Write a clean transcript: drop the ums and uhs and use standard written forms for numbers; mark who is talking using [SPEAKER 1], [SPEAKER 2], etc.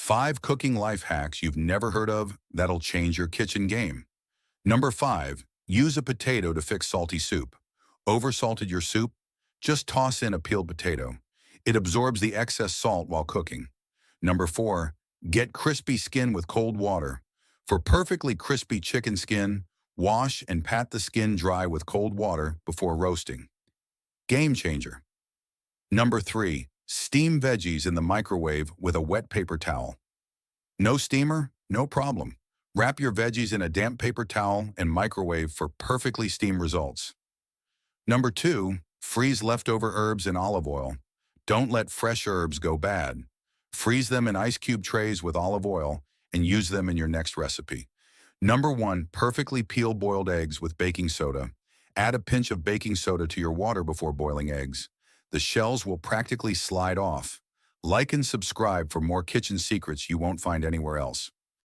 [SPEAKER 1] 5 cooking life hacks you've never heard of that'll change your kitchen game. Number 5, use a potato to fix salty soup. Oversalted your soup? Just toss in a peeled potato. It absorbs the excess salt while cooking. Number 4, get crispy skin with cold water. For perfectly crispy chicken skin, wash and pat the skin dry with cold water before roasting. Game changer. Number 3, steam veggies in the microwave with a wet paper towel. No steamer? No problem. Wrap your veggies in a damp paper towel and microwave for perfectly steamed results. Number 2, freeze leftover herbs in olive oil. Don't let fresh herbs go bad. Freeze them in ice cube trays with olive oil and use them in your next recipe. Number 1, perfectly peel boiled eggs with baking soda. Add a pinch of baking soda to your water before boiling eggs. The shells will practically slide off. Like and subscribe for more kitchen secrets you won't find anywhere else.